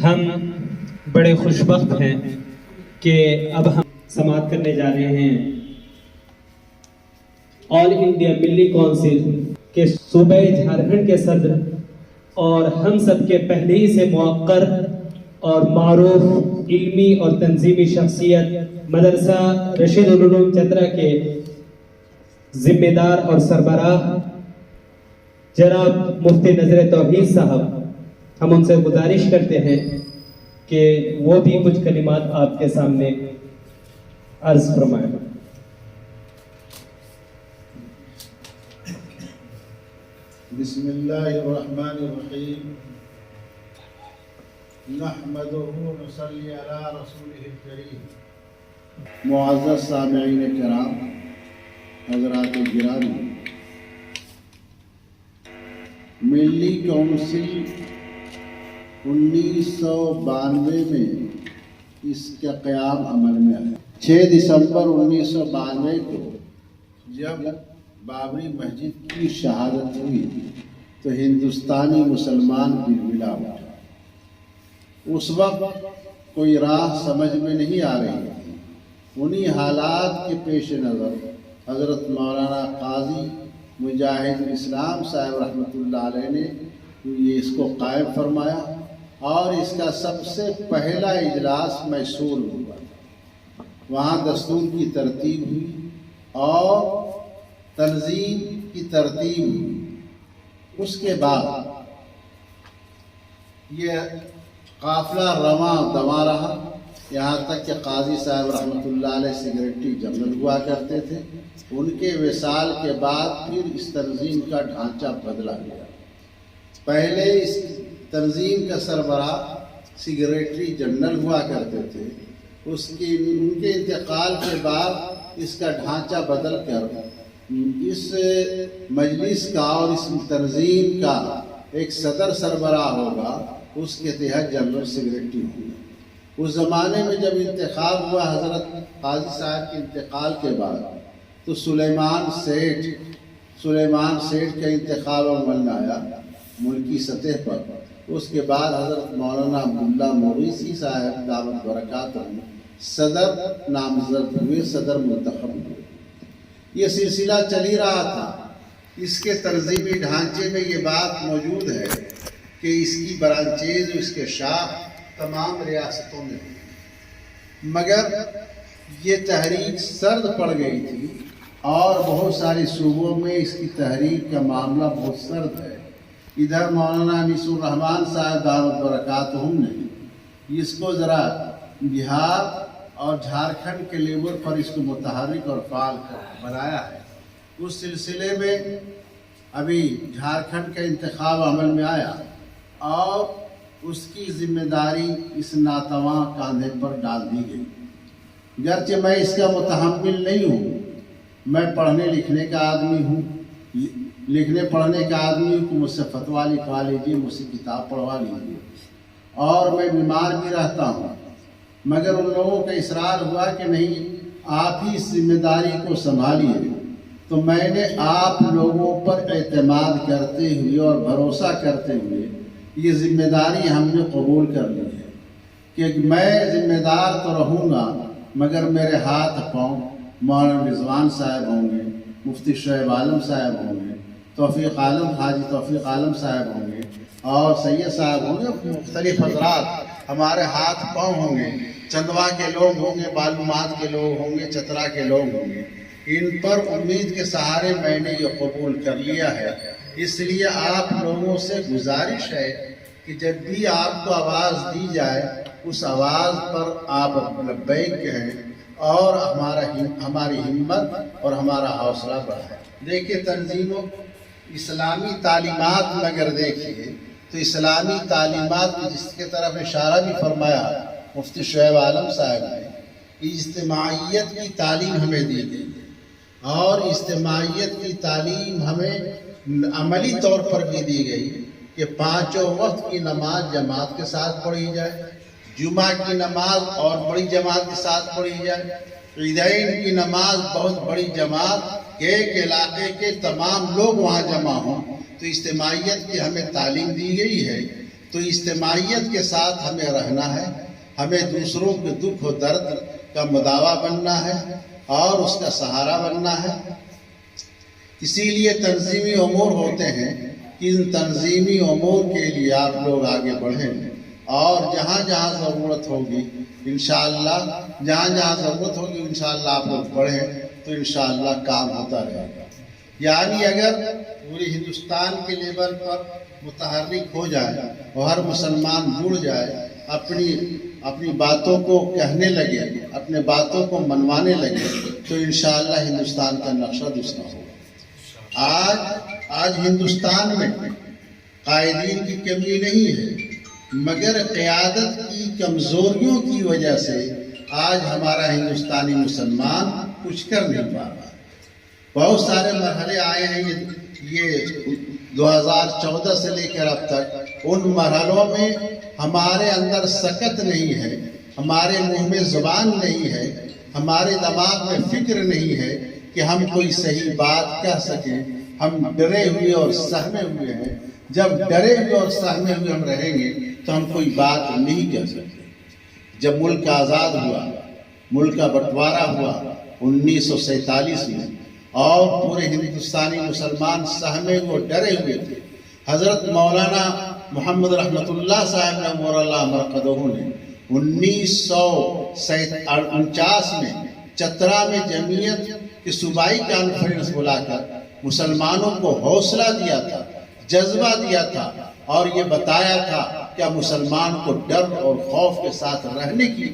ہم بڑے خوش بخت ہیں کہ اب ہم سماعت کرنے جا رہے ہیں آل انڈیا ملی کونسل کے صوبہ جھارکھنڈ کے صدر اور ہم سب کے پہلے ہی سے موقر اور معروف علمی اور تنظیمی شخصیت مدرسہ رشید العلوم چترا کے ذمہ دار اور سربراہ جناب مفتی نذر توحید صاحب، ہم ان سے گزارش کرتے ہیں کہ وہ بھی کچھ کلمات آپ کے سامنے عرض فرمائیں۔ بسم اللہ الرحمن الرحیم، نحمدہ ونصلی علی رسولہ الکریم۔ معزز سامعین کرام، حضرات گرامی، ملی کونسل 1992 میں اس کا قیام عمل میں آیا۔ 6 دسمبر 1992 کو جب بابری مسجد کی شہادت ہوئی تو ہندوستانی مسلمان بلبلا اٹھا۔ اس وقت کوئی راہ سمجھ میں نہیں آ رہی تھی۔ انہی حالات کے پیش نظر حضرت مولانا قاضی مجاہد اسلام صاحب رحمۃ اللہ علیہ نے یہ اس کو قائم فرمایا اور اس کا سب سے پہلا اجلاس میسور ہوا۔ وہاں دستور کی ترتیب ہوئی اور تنظیم کی ترتیب ہوئی۔ اس کے بعد یہ قافلہ رواں دواں رہا، یہاں تک کہ قاضی صاحب رحمۃ اللہ علیہ سیکریٹری جنرل ہوا کرتے تھے۔ ان کے وصال کے بعد پھر اس تنظیم کا ڈھانچہ بدلا گیا۔ پہلے اس تنظیم کا سربراہ سیکریٹری جنرل ہوا کرتے تھے، ان کے انتقال کے بعد اس کا ڈھانچہ بدل کر اس مجلس کا اور اس تنظیم کا ایک صدر سربراہ ہوگا، اس کے تحت جنرل سیکریٹری ہوگا۔ اس زمانے میں جب انتخاب ہوا حضرت قاضی صاحب کے انتقال کے بعد تو سلیمان سیٹھ کا انتخاب عمل میں آیا ملکی سطح پر۔ اس کے بعد حضرت مولانا عبداللہ مویسی صاحب دعوت برکات صدر نامزد ہوئے، صدر منتخب ہوئے۔ یہ سلسلہ چل ہی رہا تھا۔ اس کے تنظیمی ڈھانچے میں یہ بات موجود ہے کہ اس کی برانچیز، اس کے شاخ تمام ریاستوں میں ہوئی، مگر یہ تحریک سرد پڑ گئی تھی اور بہت سارے صوبوں میں اس کی تحریک کا معاملہ بہت سرد ہے۔ ادھر مولانا انیس الرحمان صاحب دعوت برکاتہم نے اس کو ذرا بہار اور جھارکھنڈ کے لیول پر اس کو متحرک اور فعال بنایا ہے۔ اس سلسلے میں ابھی جھارکھنڈ کا انتخاب عمل میں آیا اور اس کی ذمہ داری اس ناتواں کاندھے پر ڈال دی گئی۔ گرچہ میں اس کا متحمل نہیں ہوں، میں پڑھنے لکھنے کا آدمی ہوں، لکھنے پڑھنے کا آدمی ہوں کہ مجھ سے فتویٰ لکھوا لیجیے، مجھ سے کتاب پڑھوا لیجیے، اور میں بیمار بھی رہتا ہوں، مگر ان لوگوں کا اصرار ہوا کہ نہیں، آپ ہی اس ذمہ داری کو سنبھالیے۔ تو میں نے آپ لوگوں پر اعتماد کرتے ہوئے اور بھروسہ کرتے ہوئے یہ ذمہ داری ہم نے قبول کر لی ہے کہ میں ذمہ دار تو رہوں گا، مگر میرے ہاتھ پاؤں مولانا رضوان صاحب ہوں گے، مفتی شعیب عالم صاحب ہوں گے، توفیق عالم حاجی توفیق عالم صاحب ہوں گے اور سید صاحب ہوں گے، مختلف حضرات ہمارے ہاتھ پاؤں ہوں گے، چندوا کے لوگ ہوں گے، معلومات کے لوگ ہوں گے، چترا کے لوگ ہوں گے۔ ان پر امید کے سہارے میں نے یہ قبول کر لیا ہے۔ اس لیے آپ لوگوں سے گزارش ہے کہ جب بھی آپ کو آواز دی جائے اس آواز پر آپ لبیک کہیں اور ہماری ہمت اور ہمارا حوصلہ بڑھائیں۔ دیکھیے تنظیموں، اسلامی تعلیمات میں اگر دیکھیے تو اسلامی تعلیمات جس کے طرف اشارہ بھی فرمایا مفتی شعیب عالم صاحب نے، اجتماعیت کی تعلیم ہمیں دی گئی ہے اور اجتماعیت کی تعلیم ہمیں عملی طور پر بھی دی گئی کہ 5 وقت کی نماز جماعت کے ساتھ پڑھی جائے، جمعہ کی نماز اور بڑی جماعت کے ساتھ پڑھی جائے، عیدین کی نماز بہت بڑی جماعت کہ ایک علاقے کے تمام لوگ وہاں جمع ہوں، تو اجتماعیت کی ہمیں تعلیم دی گئی ہے۔ تو اجتماعیت کے ساتھ ہمیں رہنا ہے، ہمیں دوسروں کے دکھ و درد کا مداوا بننا ہے اور اس کا سہارا بننا ہے۔ اسی لیے تنظیمی امور ہوتے ہیں کہ ان تنظیمی امور کے لیے آپ لوگ آگے بڑھیں اور جہاں جہاں ضرورت ہوگی انشاءاللہ، جہاں جہاں ضرورت ہوگی انشاءاللہ آپ لوگ پڑھیں تو انشاءاللہ کام ہوتا رہے گا۔ یعنی اگر پوری ہندوستان کے لیول پر متحرک ہو جائے اور ہر مسلمان جڑ جائے، اپنی باتوں کو کہنے لگے، اپنے باتوں کو منوانے لگے، تو انشاءاللہ ہندوستان کا نقشہ دوسرا ہوگا۔ آج ہندوستان میں قائدین کی کمی نہیں ہے، مگر قیادت کی کمزوریوں کی وجہ سے آج ہمارا ہندوستانی مسلمان کچھ کر نہیں پا رہا۔ بہت سارے مرحلے آئے ہیں یہ 2014 سے لے کر اب تک، ان مرحلوں میں ہمارے اندر سکت نہیں ہے، ہمارے منہ میں زبان نہیں ہے، ہمارے دماغ میں فکر نہیں ہے کہ ہم کوئی صحیح بات کہہ سکیں۔ ہم ڈرے ہوئے اور سہمے ہوئے ہیں۔ جب ڈرے ہوئے اور سہمے ہوئے ہم رہیں گے تو ہم کوئی بات نہیں کہہ سکتے۔ جب ملک آزاد ہوا، ملک کا بٹوارا ہوا 1947 میں، اور پورے ہندوستانی مسلمان سہمے ہوئے ڈرے ہوئے تھے، حضرت مولانا محمد رحمت اللہ صاحب نے نور اللہ مرقدہ نے 1949 میں چترا میں جمعیت کی صوبائی کانفرنس بلا کر مسلمانوں کو حوصلہ دیا تھا، جذبہ دیا تھا، اور یہ بتایا تھا کہ مسلمان کو ڈر اور خوف کے ساتھ رہنے کی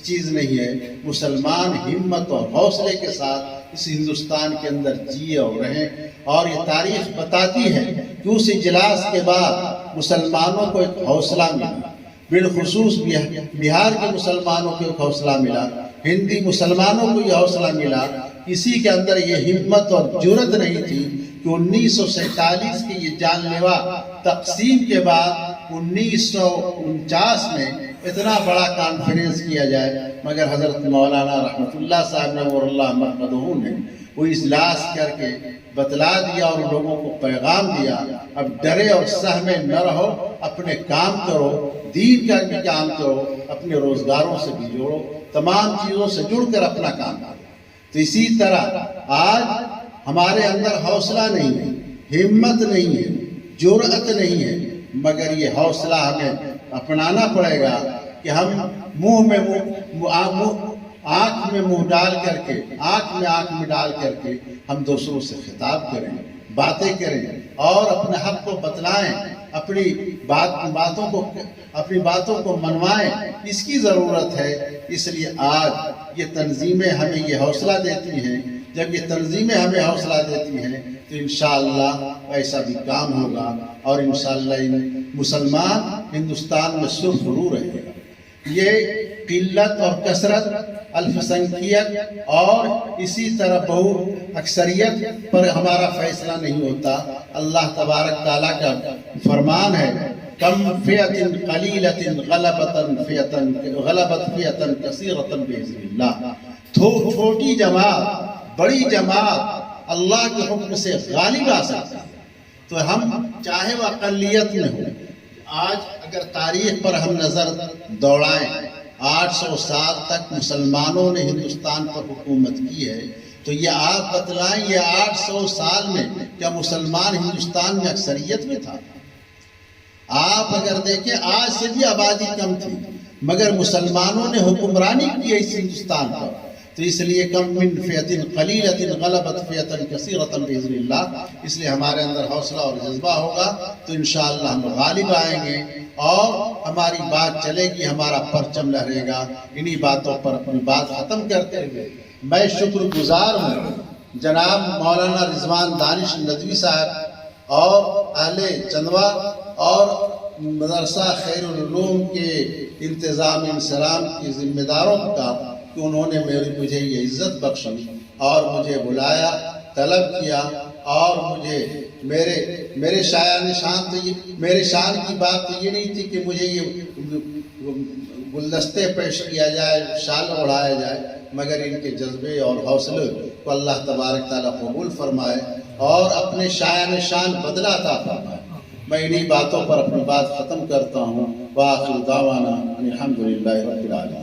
چیز نہیں ہے، مسلمان ہمت اور حوصلے کے ساتھ اس ہندوستان کے اندر جیے اور رہیں۔ اور یہ تاریخ بتاتی ہے کہ اس اجلاس کے بعد مسلمانوں کو ایک حوصلہ ملا، بالخصوص بہار کے مسلمانوں کو ایک حوصلہ ملا، ہندی مسلمانوں کو یہ حوصلہ ملا۔ کسی کے اندر یہ ہمت اور جرأت نہیں تھی کہ 1947 کی یہ جان لیوا تقسیم کے بعد 1949 میں اتنا بڑا کانفرنس کیا جائے، مگر حضرت مولانا رحمت اللہ صاحب نے نور اللہ مرقدہ نے وہ اجلاس کر کے بتلا دیا اور لوگوں کو پیغام دیا، اب ڈرے اور سہمے نہ رہو، اپنے کام کرو، دین کا بھی کام کرو، اپنے روزگاروں سے بھی جوڑو، تمام چیزوں سے جڑ کر اپنا کام کرو۔ تو اسی طرح آج ہمارے اندر حوصلہ نہیں ہے، ہمت نہیں ہے، جرأت نہیں ہے، مگر یہ حوصلہ ہمیں اپنانا پڑے گا کہ ہم آنکھ میں منہ ڈال کر کے، آنکھ میں ڈال کر کے ہم دوسروں سے خطاب کریں، باتیں کریں اور اپنے حق کو بتلائیں، اپنی باتوں کو منوائیں۔ اس کی ضرورت ہے۔ اس لیے آج یہ تنظیمیں ہمیں یہ حوصلہ دیتی ہیں۔ جب یہ تنظیمیں ہمیں حوصلہ دیتی ہیں تو انشاءاللہ ایسا بھی کام ہوگا، اور انشاءاللہ مسلمان ہندوستان میں سرخرو رہے گا۔ یہ قلت اور کثرت، الف سنکھیت اور اسی طرح بہو اکثریت پر ہمارا فیصلہ نہیں ہوتا۔ اللہ تبارک تعالیٰ کا فرمان ہے، کم فئۃ قلیلۃ غلبت فئۃ کثیرۃ باذن اللہ۔ چھوٹی جماعت بڑی جماعت اللہ کے حکم سے غالب آ سکتی ہے۔ تو ہم چاہے وہ اقلیت میں ہو، آج اگر تاریخ پر ہم نظر دوڑائیں، 800 سال تک مسلمانوں نے ہندوستان پر حکومت کی ہے، تو یہ آپ بتلائیں یہ 800 سال میں کیا مسلمان ہندوستان میں اکثریت میں تھا؟ آپ اگر دیکھیں آج سے بھی آبادی کم تھی، مگر مسلمانوں نے حکمرانی کی ہے اس ہندوستان پر۔ تو اس لیے کم من فئۃ قلیلۃ غلبت فئۃ کثیرۃ باذن اللہ، اس لیے ہمارے اندر حوصلہ اور جذبہ ہوگا تو انشاءاللہ ہم غالب آئیں گے اور ہماری بات چلے گی، ہمارا پرچم لہرے گا۔ انہی باتوں پر اپنی بات ختم کرتے ہوئے میں شکر گزار ہوں جناب مولانا رضوان دانش ندوی صاحب اور اہل چندوا اور مدرسہ خیر العلوم کے انتظام انسلام کی ذمہ داروں کا کہ انہوں نے مجھے یہ عزت بخشی اور مجھے بلایا، طلب کیا، اور مجھے میرے میرے شان کی بات تو یہ نہیں تھی کہ مجھے یہ گلدستے پیش کیا جائے، شال اڑایا جائے، مگر ان کے جذبے اور حوصلے کو اللہ تبارک تعالیٰ قبول فرمائے اور اپنے شان بدلہ عطا فرمائے۔ میں انہی باتوں پر اپنی بات ختم کرتا ہوں. وآخر دعوانا الحمدللہ رب العالمین.